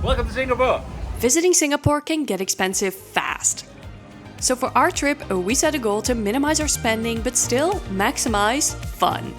Welcome to Singapore! Visiting Singapore can get expensive fast. So for our trip, we set a goal to minimize our spending but still maximize fun.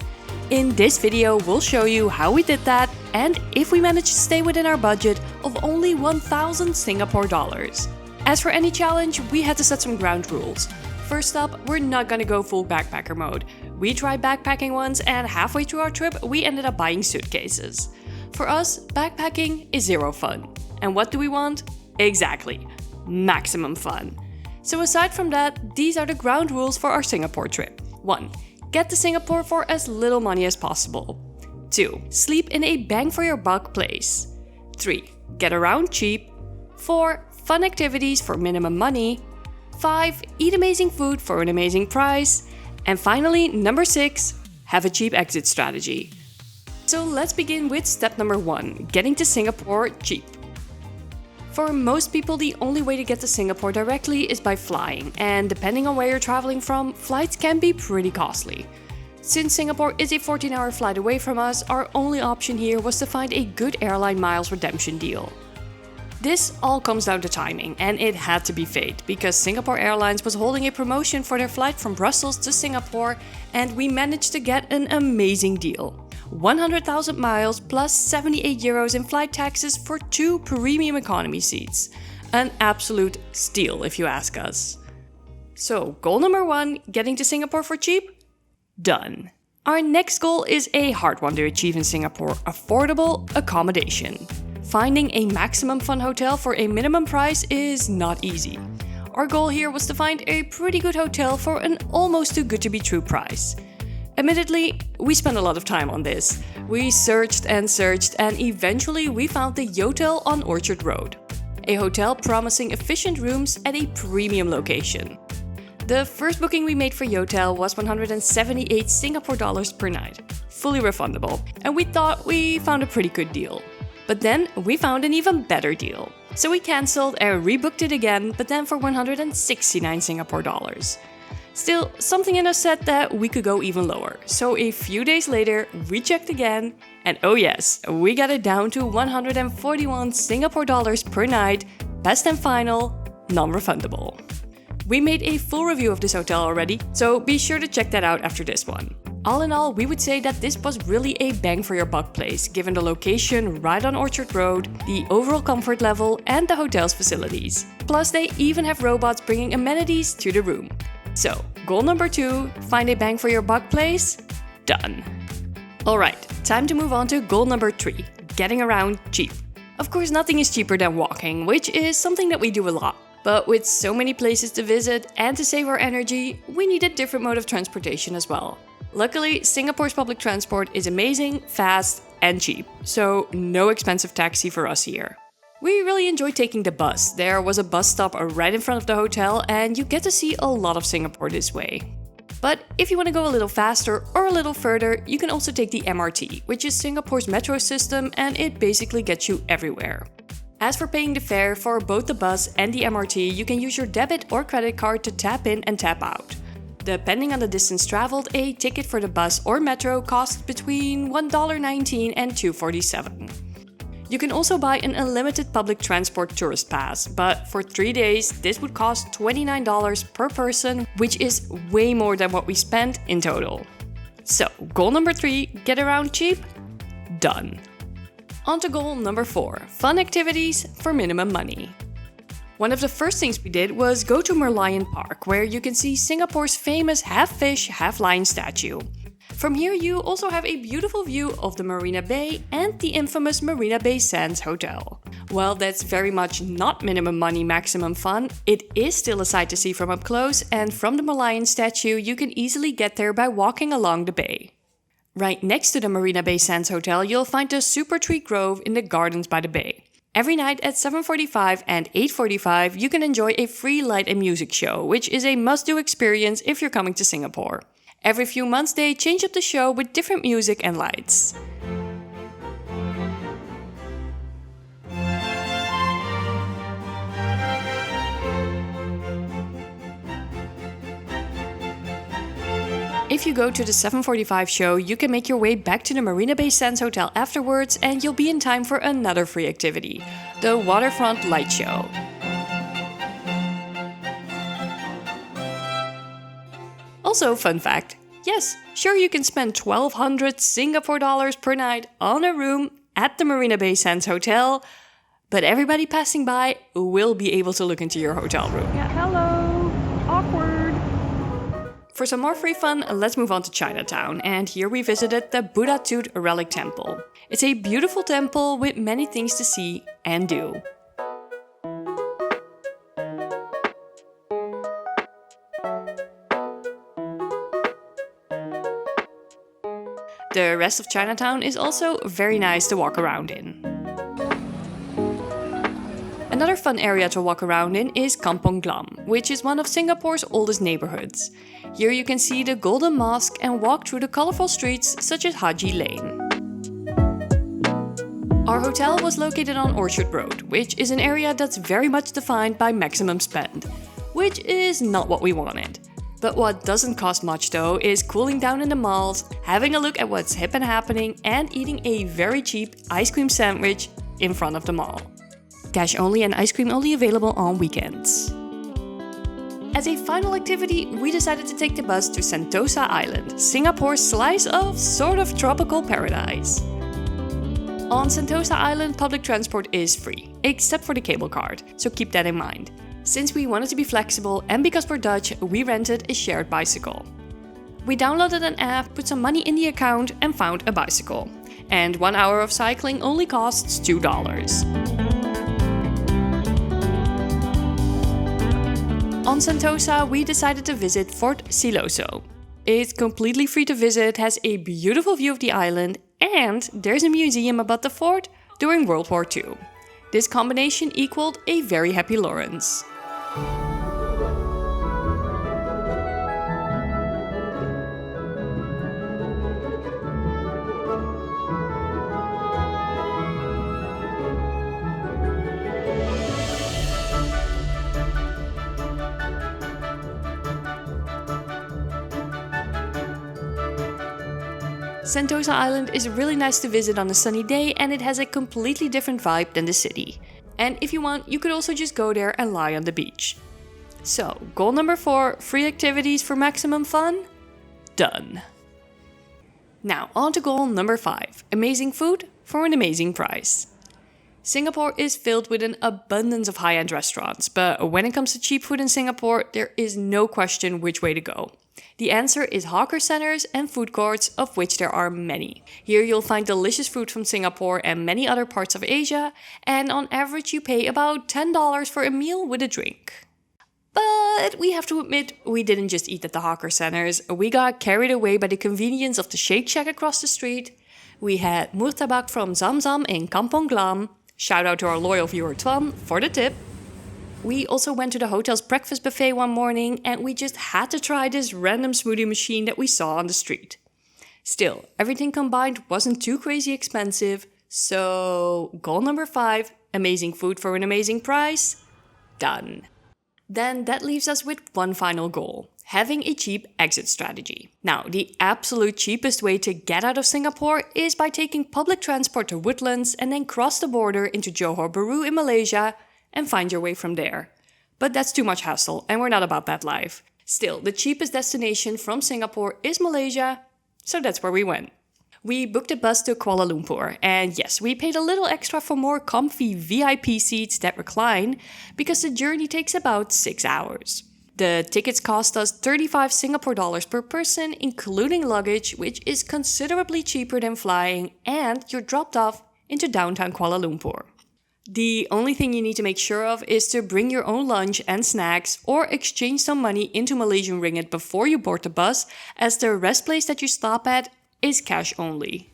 In this video, we'll show you how we did that and if we managed to stay within our budget of only 1,000 Singapore dollars. As for any challenge, we had to set some ground rules. First up, we're not gonna go full backpacker mode. We tried backpacking once and halfway through our trip, we ended up buying suitcases. For us, backpacking is zero fun. And what do we want? Exactly, maximum fun. So aside from that, these are the ground rules for our Singapore trip. 1. Get to Singapore for as little money as possible. 2. Sleep in a bang for your buck place. 3. Get around cheap. 4. Fun activities for minimum money. 5. Eat amazing food for an amazing price. And finally, number 6. Have a cheap exit strategy. So let's begin with step number 1, getting to Singapore cheap. For most people, the only way to get to Singapore directly is by flying, and depending on where you're traveling from, flights can be pretty costly. Since Singapore is a 14-hour flight away from us, our only option here was to find a good airline miles redemption deal. This all comes down to timing, and it had to be fate, because Singapore Airlines was holding a promotion for their flight from Brussels to Singapore, and we managed to get an amazing deal. 100,000 miles plus 78 euros in flight taxes for 2 premium economy seats. An absolute steal if you ask us. So goal number 1, getting to Singapore for cheap? Done. Our next goal is a hard one to achieve in Singapore: affordable accommodation. Finding a maximum fun hotel for a minimum price is not easy. Our goal here was to find a pretty good hotel for an almost too good to be true price. Admittedly, we spent a lot of time on this. We searched and eventually we found the Yotel on Orchard Road, a hotel promising efficient rooms at a premium location. The first booking we made for Yotel was 178 Singapore dollars per night, fully refundable, and we thought we found a pretty good deal. But then we found an even better deal. So we cancelled and rebooked it again, but then for 169 Singapore dollars. Still, something in us said that we could go even lower, so a few days later, we checked again, and oh yes, we got it down to 141 Singapore dollars per night, best and final, non-refundable. We made a full review of this hotel already, so be sure to check that out after this one. All in all, we would say that this was really a bang for your buck place, given the location right on Orchard Road, the overall comfort level, and the hotel's facilities. Plus, they even have robots bringing amenities to the room. So, goal number 2, find a bang for your buck place? Done. Alright, time to move on to goal number 3, getting around cheap. Of course, nothing is cheaper than walking, which is something that we do a lot. But with so many places to visit and to save our energy, we need a different mode of transportation as well. Luckily, Singapore's public transport is amazing, fast, and cheap, so no expensive taxi for us here. We really enjoyed taking the bus. There was a bus stop right in front of the hotel, and you get to see a lot of Singapore this way. But if you want to go a little faster or a little further, you can also take the MRT, which is Singapore's metro system, and it basically gets you everywhere. As for paying the fare for both the bus and the MRT, you can use your debit or credit card to tap in and tap out. Depending on the distance traveled, a ticket for the bus or metro costs between $1.19 and $2.47. You can also buy an unlimited public transport tourist pass, but for 3 days, this would cost $29 per person, which is way more than what we spent in total. So, goal number 3, get around cheap? Done. On to goal number 4, fun activities for minimum money. One of the first things we did was go to Merlion Park, where you can see Singapore's famous half-fish, half-lion statue. From here, you also have a beautiful view of the Marina Bay and the infamous Marina Bay Sands Hotel. While that's very much not minimum money, maximum fun, it is still a sight to see from up close, and from the Merlion statue, you can easily get there by walking along the bay. Right next to the Marina Bay Sands Hotel, you'll find the Super Tree Grove in the gardens by the bay. Every night at 7:45 and 8:45, you can enjoy a free light and music show, which is a must-do experience if you're coming to Singapore. Every few months, they change up the show with different music and lights. If you go to the 7:45 show, you can make your way back to the Marina Bay Sands Hotel afterwards, and you'll be in time for another free activity, the Waterfront Light Show. Also, fun fact, yes, sure you can spend 1,200 Singapore dollars per night on a room at the Marina Bay Sands Hotel, but everybody passing by will be able to look into your hotel room. Yeah, hello. Awkward. For some more free fun, let's move on to Chinatown, and here we visited the Buddha Tooth Relic Temple. It's a beautiful temple with many things to see and do. The rest of Chinatown is also very nice to walk around in. Another fun area to walk around in is Kampong Glam, which is one of Singapore's oldest neighborhoods. Here you can see the Golden Mosque and walk through the colorful streets such as Haji Lane. Our hotel was located on Orchard Road, which is an area that's very much defined by maximum spend, which is not what we wanted. But what doesn't cost much though is cooling down in the malls, having a look at what's hip and happening, and eating a very cheap ice cream sandwich in front of the mall. Cash only and ice cream only available on weekends. As a final activity, we decided to take the bus to Sentosa Island, Singapore's slice of sort of tropical paradise. On Sentosa Island, public transport is free, except for the cable card, so keep that in mind. Since we wanted to be flexible and because we're Dutch, we rented a shared bicycle. We downloaded an app, put some money in the account and found a bicycle. And 1 hour of cycling only costs $2. On Sentosa, we decided to visit Fort Siloso. It's completely free to visit, has a beautiful view of the island, and there's a museum about the fort during World War II. This combination equaled a very happy Lawrence. Sentosa Island is really nice to visit on a sunny day, and it has a completely different vibe than the city. And if you want, you could also just go there and lie on the beach. So, goal number 4, free activities for maximum fun? Done. Now, on to goal number 5, amazing food for an amazing price. Singapore is filled with an abundance of high-end restaurants, but when it comes to cheap food in Singapore, there is no question which way to go. The answer is hawker centers and food courts, of which there are many. Here you'll find delicious food from Singapore and many other parts of Asia, and on average you pay about $10 for a meal with a drink. But we have to admit, we didn't just eat at the hawker centers. We got carried away by the convenience of the Shake Shack across the street. We had murtabak from Zam Zam in Kampong Glam. Shout out to our loyal viewer Twan for the tip. We also went to the hotel's breakfast buffet one morning, and we just had to try this random smoothie machine that we saw on the street. Still, everything combined wasn't too crazy expensive, so goal number 5, amazing food for an amazing price, done. Then that leaves us with one final goal, having a cheap exit strategy. Now, the absolute cheapest way to get out of Singapore is by taking public transport to Woodlands and then cross the border into Johor Bahru in Malaysia and find your way from there. But that's too much hassle, and we're not about that life. Still, the cheapest destination from Singapore is Malaysia, so that's where we went. We booked a bus to Kuala Lumpur, and yes, we paid a little extra for more comfy VIP seats that recline, because the journey takes about 6 hours. The tickets cost us 35 Singapore dollars per person, including luggage, which is considerably cheaper than flying, and you're dropped off into downtown Kuala Lumpur. The only thing you need to make sure of is to bring your own lunch and snacks or exchange some money into Malaysian ringgit before you board the bus, as the rest place that you stop at is cash only.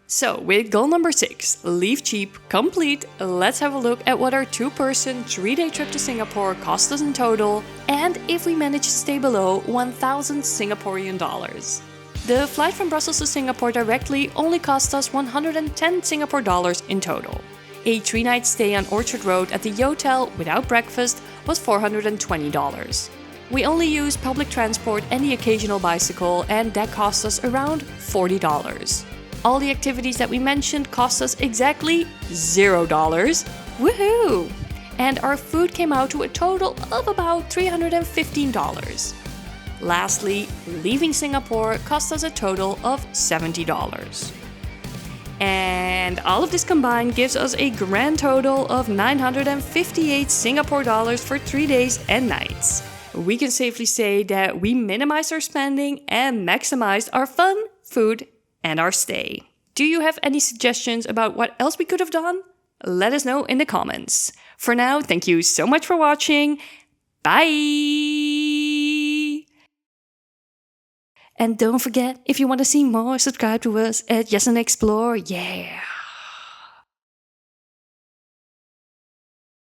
So, with goal number 6, leave cheap, complete, let's have a look at what our 2-person, 3-day trip to Singapore cost us in total, and if we manage to stay below 1,000 Singaporean dollars. The flight from Brussels to Singapore directly only cost us 110 Singapore dollars in total. A 3-night stay on Orchard Road at the Yotel without breakfast was $420. We only used public transport and the occasional bicycle, and that cost us around $40. All the activities that we mentioned cost us exactly $0, Woohoo! And our food came out to a total of about $315. Lastly, leaving Singapore cost us a total of $70. And all of this combined gives us a grand total of 958 Singapore dollars for 3 days and nights. We can safely say that we minimized our spending and maximized our fun, food, and our stay. Do you have any suggestions about what else we could have done? Let us know in the comments. For now, thank you so much for watching. Bye! And don't forget, if you want to see more, subscribe to us at Yes and Explore. Yeah!